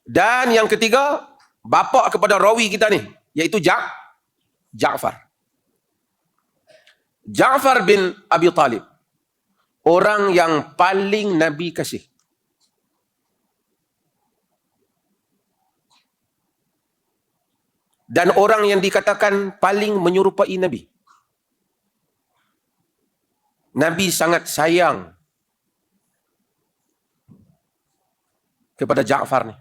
Dan yang ketiga, bapa kepada rawi kita ni, iaitu Ja'far. Ja'far bin Abi Talib, orang yang paling Nabi kasih. Dan orang yang dikatakan paling menyerupai Nabi. Nabi sangat sayang kepada Ja'far ni.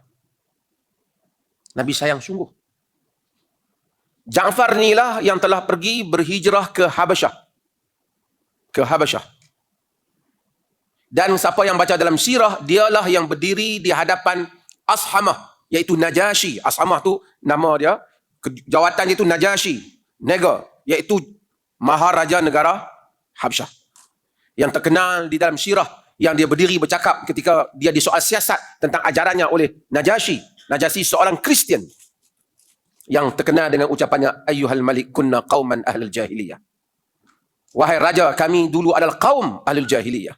Nabi sayang sungguh. Ja'far ni lah yang telah pergi berhijrah ke Habasyah. Dan siapa yang baca dalam sirah, dialah yang berdiri di hadapan Ashamah, iaitu Najasyi. Ashamah tu nama dia, jawatan itu Najasyi, iaitu Maharaja negara Habsyah. Yang terkenal di dalam sirah, yang dia berdiri bercakap ketika dia disoal siasat tentang ajarannya oleh Najasyi. Najasyi seorang Kristian yang terkenal dengan ucapannya, ayyuhal malik kunna qauman ahlul jahiliyah. Wahai raja, kami dulu adalah kaum ahlul jahiliyah.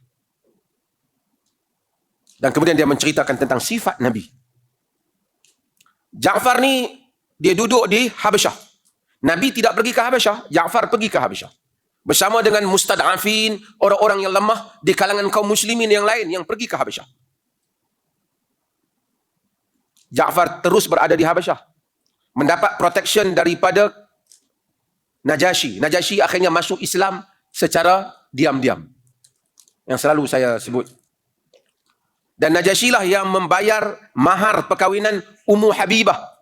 Dan kemudian dia menceritakan tentang sifat Nabi. Ja'far ni, dia duduk di Habasyah. Nabi tidak pergi ke Habasyah, Ja'far pergi ke Habasyah. Bersama dengan mustad'afin, orang-orang yang lemah di kalangan kaum muslimin yang lain yang pergi ke Habasyah. Ja'far terus berada di Habasyah. Mendapat protection daripada Najasyi. Najasyi akhirnya masuk Islam secara diam-diam. Yang selalu saya sebut. Dan Najasyi lah yang membayar mahar perkahwinan Ummu Habibah.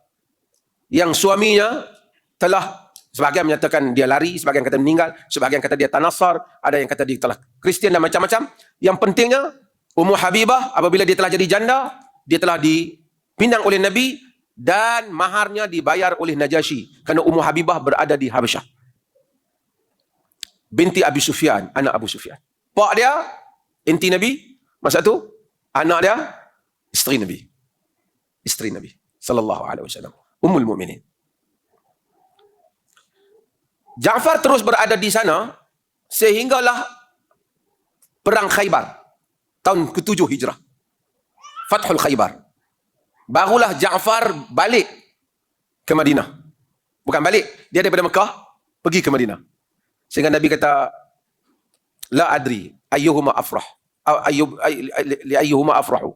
Yang suaminya telah, sebahagian menyatakan dia lari, sebahagian kata meninggal, sebahagian kata dia tanasar, ada yang kata dia telah Kristian dan macam-macam. Yang pentingnya, Ummu Habibah apabila dia telah jadi janda, dia telah dipindang oleh Nabi, dan maharnya dibayar oleh Najasyi kerana Ummu Habibah berada di Habasyah. Binti Abi Sufyan, anak Abu Sufyan. Pak dia inti Nabi, masa tu anak dia isteri Nabi. Isteri Nabi sallallahu alaihi wasallam, Ummul Mukminin. Ja'far terus berada di sana sehinggalah perang Khaybar tahun ke-7 Hijrah. Fathul Khaybar. Barulah Ja'far balik ke Madinah. Bukan balik, dia daripada Mekah pergi ke Madinah. Sehingga Nabi kata, la adri ayyuhuma afrah, li ayyuhuma afrahu,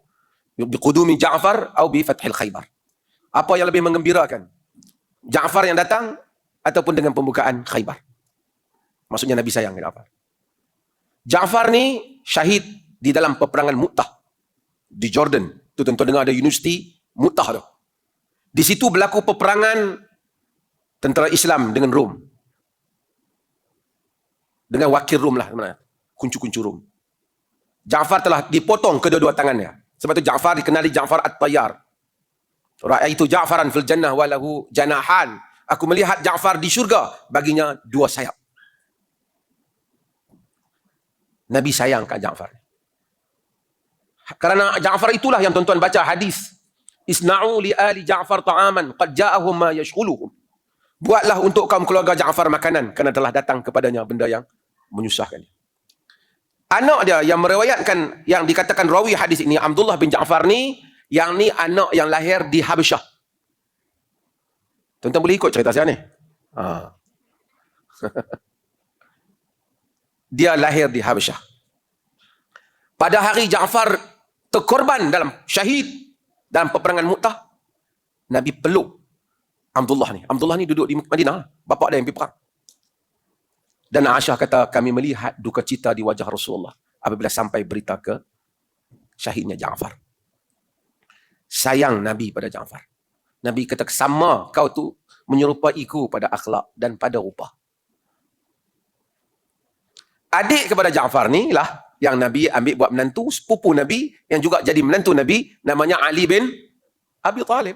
bi qudumi Ja'far atau bi fathil Khaybar. Apa yang lebih menggembirakan? Ja'far yang datang ataupun dengan pembukaan Khaybar? Maksudnya Nabi sayang Ja'far. Ja'far ni syahid di dalam peperangan Mu'tah di Jordan. Tu tentu dengar ada universiti Mu'tah tu. Di situ berlaku peperangan tentera Islam dengan Rom. Dengan wakil Rom lah, kuncu-kuncu Rom. Ja'far telah dipotong kedua-dua tangannya. Sebab itu Ja'far dikenali Ja'far At-Tayyar. Ra'aitu Ja'faran fil jannah wa lahu janahan. Aku melihat Ja'far di syurga, baginya dua sayap. Nabi sayang kat Ja'far. Kerana Ja'far itulah yang tuan-tuan baca hadis. Isna'u li ali Ja'far ta'aman qad ja'ahum ma yashghuluhum. Buatlah untuk kaum keluarga Ja'far makanan kerana telah datang kepadanya benda yang menyusahkan. Anak dia yang meriwayatkan, yang dikatakan rawi hadis ini, Abdullah bin Ja'far ni, yang ni anak yang lahir di Habasyah. Tuan-tuan boleh ikut cerita saya ni. Dia lahir di Habasyah. Pada hari Ja'far terkorban dalam syahid dalam peperangan Mu'tah, Nabi peluk Abdullah ni. Abdullah ni duduk di Madinah, bapa dia yang pergi perang. Dan Aisyah kata, kami melihat duka cita di wajah Rasulullah apabila sampai berita ke syahidnya Ja'far. Sayang Nabi pada Ja'far. Nabi kata, sama kau tu menyerupaiku pada akhlak dan pada rupa. Adik kepada Ja'far ni lah yang Nabi ambil buat menantu, sepupu Nabi yang juga jadi menantu Nabi, namanya Ali bin Abi Talib.